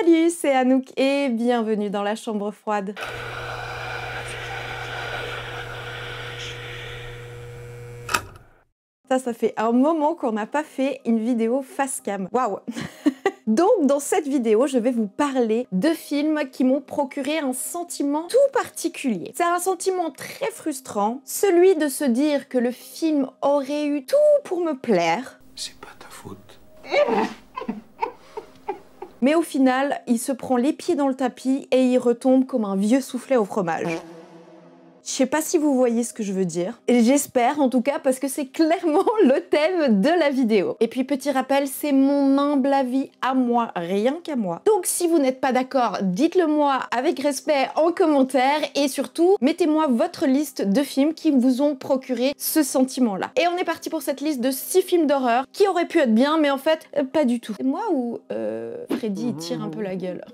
Salut, c'est Anouk et bienvenue dans la chambre froide. Ça fait un moment qu'on n'a pas fait une vidéo face cam. Waouh. Donc, dans cette vidéo, je vais vous parler de films qui m'ont procuré un sentiment tout particulier. C'est un sentiment très frustrant, celui de se dire que le film aurait eu tout pour me plaire. C'est pas ta faute. Mais au final, il se prend les pieds dans le tapis et il retombe comme un vieux soufflet au fromage. Je sais pas si vous voyez ce que je veux dire. J'espère en tout cas parce que c'est clairement le thème de la vidéo. Et puis petit rappel, c'est mon humble avis à moi, rien qu'à moi. Donc si vous n'êtes pas d'accord, dites-le moi avec respect en commentaire et surtout, mettez-moi votre liste de films qui vous ont procuré ce sentiment-là. Et on est parti pour cette liste de 6 films d'horreur qui auraient pu être bien, mais en fait, pas du tout. C'est moi ou Freddy il tire un peu la gueule.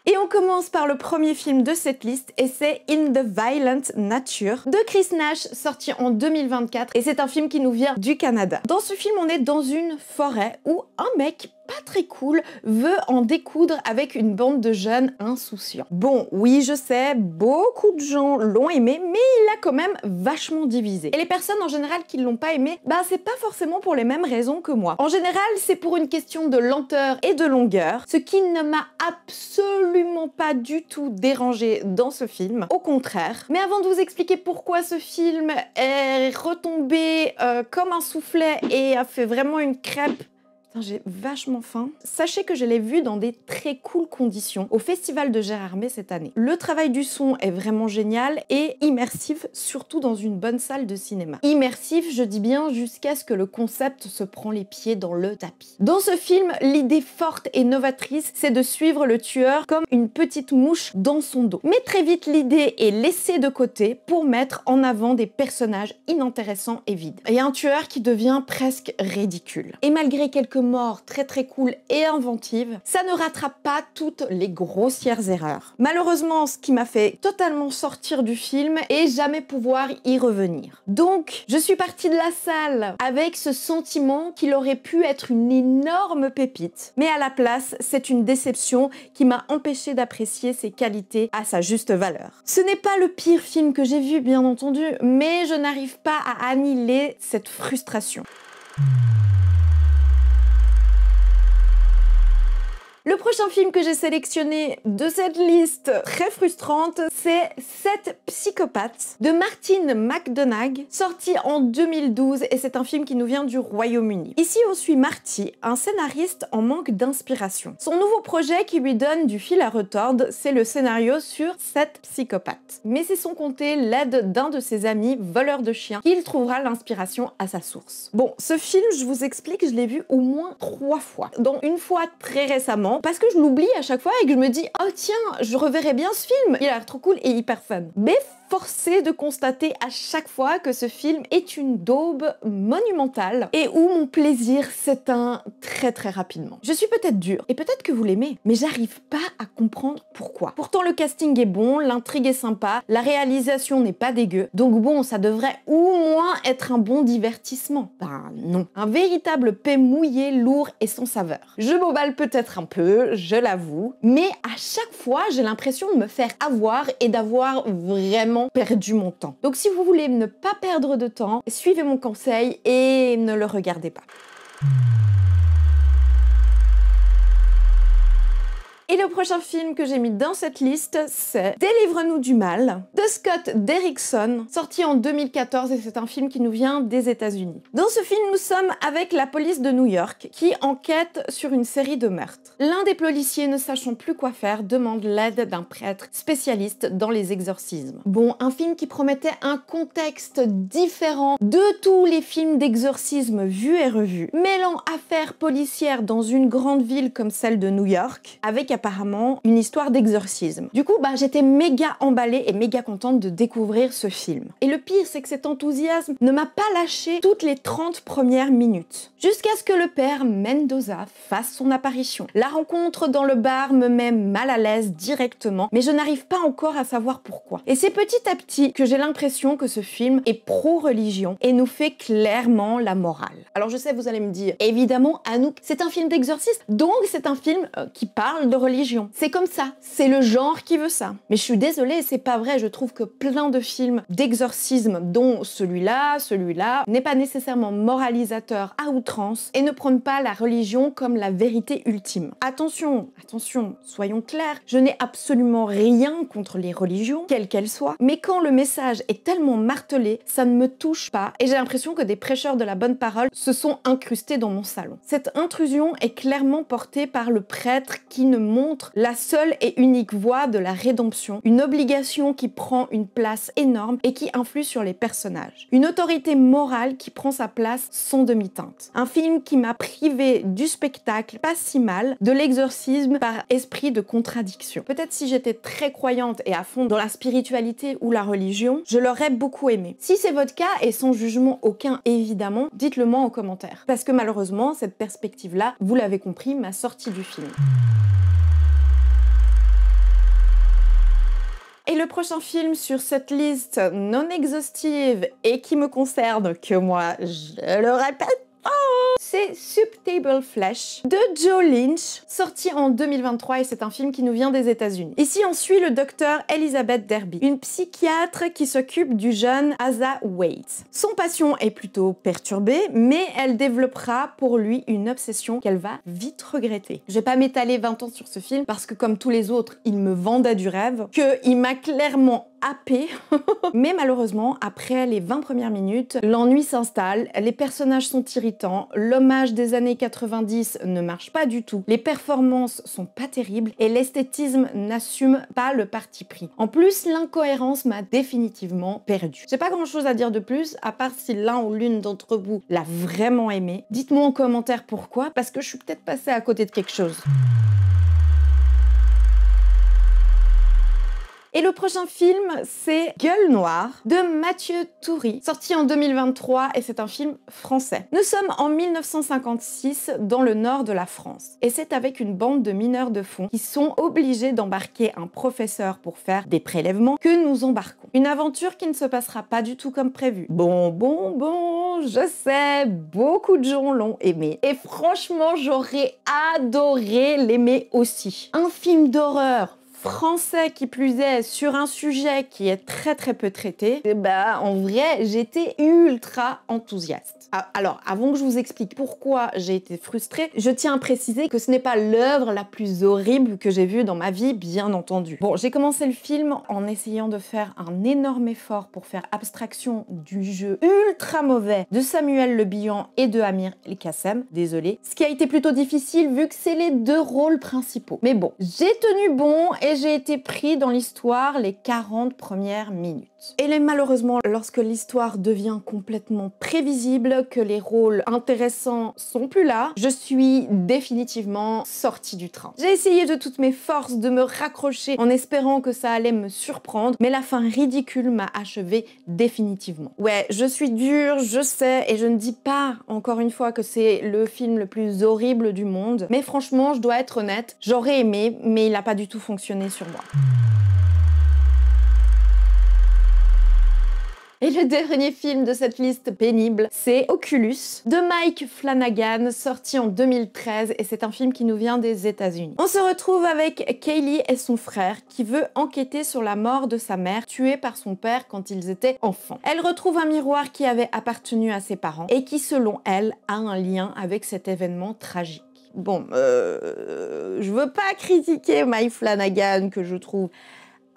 Et on commence par le premier film de cette liste et c'est In the Violent Nature de Chris Nash, sorti en 2024 et c'est un film qui nous vient du Canada. Dans ce film, on est dans une forêt où un mec pas très cool veut en découdre avec une bande de jeunes insouciants. Bon, oui, je sais, beaucoup de gens l'ont aimé, mais il a quand même vachement divisé. Et les personnes en général qui l'ont pas aimé, bah c'est pas forcément pour les mêmes raisons que moi. En général, c'est pour une question de lenteur et de longueur, ce qui ne m'a absolument pas du tout dérangé dans ce film, au contraire. Mais avant de vous expliquer pourquoi ce film est retombé comme un soufflet et a fait vraiment une crêpe, j'ai vachement faim. Sachez que je l'ai vu dans des très cool conditions au Festival de Gérardmer cette année. Le travail du son est vraiment génial et immersif, surtout dans une bonne salle de cinéma. Immersif, je dis bien, jusqu'à ce que le concept se prend les pieds dans le tapis. Dans ce film, l'idée forte et novatrice, c'est de suivre le tueur comme une petite mouche dans son dos. Mais très vite, l'idée est laissée de côté pour mettre en avant des personnages inintéressants et vides. Et un tueur qui devient presque ridicule. Et malgré quelques morts très cool et inventives, ça ne rattrape pas toutes les grossières erreurs. Malheureusement, ce qui m'a fait totalement sortir du film et jamais pouvoir y revenir. Donc, je suis partie de la salle avec ce sentiment qu'il aurait pu être une énorme pépite. Mais à la place, c'est une déception qui m'a empêché d'apprécier ses qualités à sa juste valeur. Ce n'est pas le pire film que j'ai vu, bien entendu, mais je n'arrive pas à annihiler cette frustration. Le prochain film que j'ai sélectionné de cette liste très frustrante, c'est 7 psychopathes de Martin McDonagh, sorti en 2012 et c'est un film qui nous vient du Royaume-Uni. Ici, on suit Marty, un scénariste en manque d'inspiration. Son nouveau projet qui lui donne du fil à retordre, c'est le scénario sur 7 psychopathes. Mais c'est sans compter l'aide d'un de ses amis, voleur de chiens, qu'il trouvera l'inspiration à sa source. Bon, ce film, je vous explique, je l'ai vu au moins 3 fois, dont une fois très récemment, parce que je l'oublie à chaque fois et que je me dis « Oh tiens, je reverrai bien ce film, il a l'air trop cool et hyper fun ». Mais forcé de constater à chaque fois que ce film est une daube monumentale et où mon plaisir s'éteint très rapidement. Je suis peut-être dure et peut-être que vous l'aimez, mais j'arrive pas à comprendre pourquoi. Pourtant le casting est bon, l'intrigue est sympa, la réalisation n'est pas dégueu, donc bon, ça devrait au moins être un bon divertissement. Ben non, un véritable pain mouillé, lourd et sans saveur. Je m'emballe peut-être un peu, je l'avoue, mais à chaque fois j'ai l'impression de me faire avoir et d'avoir vraiment perdu mon temps. Donc si vous voulez ne pas perdre de temps, suivez mon conseil et ne le regardez pas. Et le prochain film que j'ai mis dans cette liste, c'est Délivre-nous du mal de Scott Derrickson, sorti en 2014 et c'est un film qui nous vient des États-Unis. Dans ce film, nous sommes avec la police de New York qui enquête sur une série de meurtres. L'un des policiers, ne sachant plus quoi faire, demande l'aide d'un prêtre spécialiste dans les exorcismes. Bon, un film qui promettait un contexte différent de tous les films d'exorcisme vus et revus, mêlant affaires policières dans une grande ville comme celle de New York, avec apparemment une histoire d'exorcisme. Du coup, j'étais méga emballée et méga contente de découvrir ce film. Et le pire, c'est que cet enthousiasme ne m'a pas lâché toutes les 30 premières minutes. Jusqu'à ce que le père Mendoza fasse son apparition. La rencontre dans le bar me met mal à l'aise directement, mais je n'arrive pas encore à savoir pourquoi. Et c'est petit à petit que j'ai l'impression que ce film est pro-religion et nous fait clairement la morale. Alors je sais, vous allez me dire, évidemment, Anouk, c'est un film d'exorcisme, donc c'est un film qui parle de religion. C'est comme ça, c'est le genre qui veut ça. Mais je suis désolée, c'est pas vrai, je trouve que plein de films d'exorcisme, dont celui-là, n'est pas nécessairement moralisateur à outrance et ne prône pas la religion comme la vérité ultime. Attention, soyons clairs, je n'ai absolument rien contre les religions, quelles qu'elles soient, mais quand le message est tellement martelé, ça ne me touche pas et j'ai l'impression que des prêcheurs de la bonne parole se sont incrustés dans mon salon. Cette intrusion est clairement portée par le prêtre qui ne montre la seule et unique voie de la rédemption, une obligation qui prend une place énorme et qui influe sur les personnages. Une autorité morale qui prend sa place sans demi-teinte. Un film qui m'a privé du spectacle, pas si mal, de l'exorcisme par esprit de contradiction. Peut-être si j'étais très croyante et à fond dans la spiritualité ou la religion, je l'aurais beaucoup aimé. Si c'est votre cas, et sans jugement aucun évidemment, dites-le moi en commentaire. Parce que malheureusement, cette perspective-là, vous l'avez compris, m'a sorti du film. Et le prochain film sur cette liste non exhaustive et qui me concerne que moi, je le répète, c'est Subtable Flesh de Joe Lynch, sorti en 2023 et c'est un film qui nous vient des États-Unis. Ici, on suit le docteur Elizabeth Derby, une psychiatre qui s'occupe du jeune Asa Wade. Son patient est plutôt perturbé, mais elle développera pour lui une obsession qu'elle va vite regretter. Je vais pas m'étaler 20 ans sur ce film parce que comme tous les autres, il me vendait du rêve, qu'il m'a clairement happé. Mais malheureusement, après les 20 premières minutes, l'ennui s'installe, les personnages sont irritants, l'hommage des années 90 ne marche pas du tout, les performances sont pas terribles et l'esthétisme n'assume pas le parti pris. En plus, l'incohérence m'a définitivement perdue. J'ai pas grand chose à dire de plus, à part si l'un ou l'une d'entre vous l'a vraiment aimé. Dites-moi en commentaire pourquoi, parce que je suis peut-être passée à côté de quelque chose. Et le prochain film, c'est Gueule Noire de Mathieu Toury, sorti en 2023 et c'est un film français. Nous sommes en 1956 dans le nord de la France et c'est avec une bande de mineurs de fond qui sont obligés d'embarquer un professeur pour faire des prélèvements que nous embarquons. Une aventure qui ne se passera pas du tout comme prévu. Bon, je sais, beaucoup de gens l'ont aimé et franchement, j'aurais adoré l'aimer aussi. Un film d'horreur français qui plus est, sur un sujet qui est très peu traité, en vrai, j'étais ultra enthousiaste. Alors, avant que je vous explique pourquoi j'ai été frustrée, je tiens à préciser que ce n'est pas l'œuvre la plus horrible que j'ai vue dans ma vie, bien entendu. Bon, j'ai commencé le film en essayant de faire un énorme effort pour faire abstraction du jeu ultra mauvais de Samuel Le Bihan et de Amir El Kassem, désolé, ce qui a été plutôt difficile vu que c'est les deux rôles principaux. Mais bon, j'ai tenu bon et j'ai été pris dans l'histoire les 40 premières minutes. Et malheureusement, lorsque l'histoire devient complètement prévisible, que les rôles intéressants sont plus là, je suis définitivement sortie du train. J'ai essayé de toutes mes forces de me raccrocher en espérant que ça allait me surprendre, mais la fin ridicule m'a achevée définitivement. Ouais, je suis dure, je sais, et je ne dis pas, encore une fois, que c'est le film le plus horrible du monde, mais franchement, je dois être honnête, j'aurais aimé, mais il n'a pas du tout fonctionné sur moi. Et le dernier film de cette liste pénible, c'est Oculus de Mike Flanagan, sorti en 2013 et c'est un film qui nous vient des États-Unis. On se retrouve avec Kaylee et son frère qui veut enquêter sur la mort de sa mère tuée par son père quand ils étaient enfants. Elle retrouve un miroir qui avait appartenu à ses parents et qui, selon elle, a un lien avec cet événement tragique. Bon, je veux pas critiquer Mike Flanagan que je trouve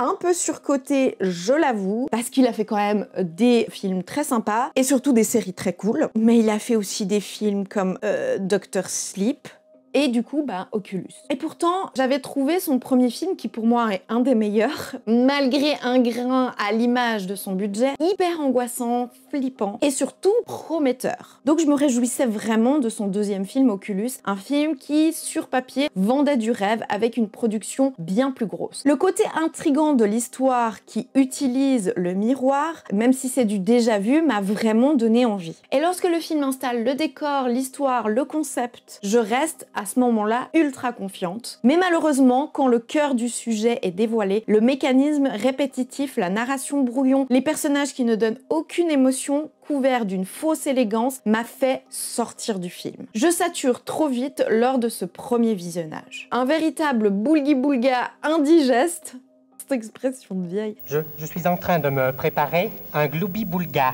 un peu surcoté, je l'avoue, parce qu'il a fait quand même des films très sympas et surtout des séries très cool. Mais il a fait aussi des films comme Dr. Sleep, et du coup, Oculus. Et pourtant, j'avais trouvé son premier film, qui pour moi est un des meilleurs, malgré un grain à l'image de son budget, hyper angoissant, flippant et surtout prometteur. Donc je me réjouissais vraiment de son deuxième film Oculus, un film qui, sur papier, vendait du rêve avec une production bien plus grosse. Le côté intrigant de l'histoire qui utilise le miroir, même si c'est du déjà vu, m'a vraiment donné envie. Et lorsque le film installe le décor, l'histoire, le concept, je reste à ce moment-là ultra confiante. Mais malheureusement, quand le cœur du sujet est dévoilé, le mécanisme répétitif, la narration brouillon, les personnages qui ne donnent aucune émotion, couverts d'une fausse élégance, m'a fait sortir du film. Je sature trop vite lors de ce premier visionnage. Un véritable boulgui-boulga indigeste, cette expression de vieille. Je suis en train de me préparer un gloubi-boulga.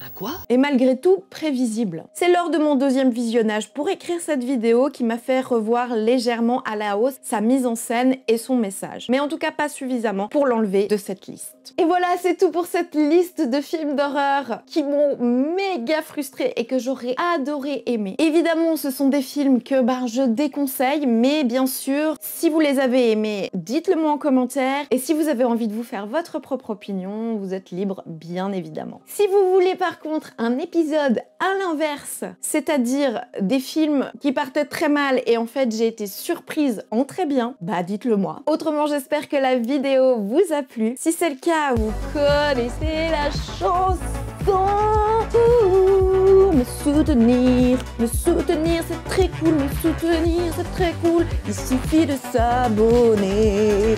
Un quoi? Et malgré tout prévisible. C'est lors de mon deuxième visionnage pour écrire cette vidéo qui m'a fait revoir légèrement à la hausse sa mise en scène et son message. Mais en tout cas pas suffisamment pour l'enlever de cette liste. Et voilà, c'est tout pour cette liste de films d'horreur qui m'ont méga frustrée et que j'aurais adoré aimer. Évidemment, ce sont des films que je déconseille, mais bien sûr, si vous les avez aimés, dites-le moi en commentaire. Et si vous avez envie de vous faire votre propre opinion, vous êtes libre, bien évidemment. Si vous voulez par contre un épisode à l'inverse, c'est-à-dire des films qui partaient très mal et en fait j'ai été surprise en très bien, dites-le moi. Autrement, j'espère que la vidéo vous a plu. Si c'est le cas, vous connaissez la chanson. Me soutenir, c'est très cool. Me soutenir, c'est très cool. Il suffit de s'abonner,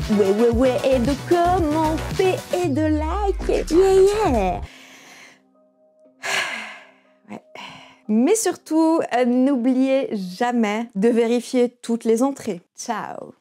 ouais, et de commenter et de liker, yeah. Mais surtout, n'oubliez jamais de vérifier toutes les entrées. Ciao!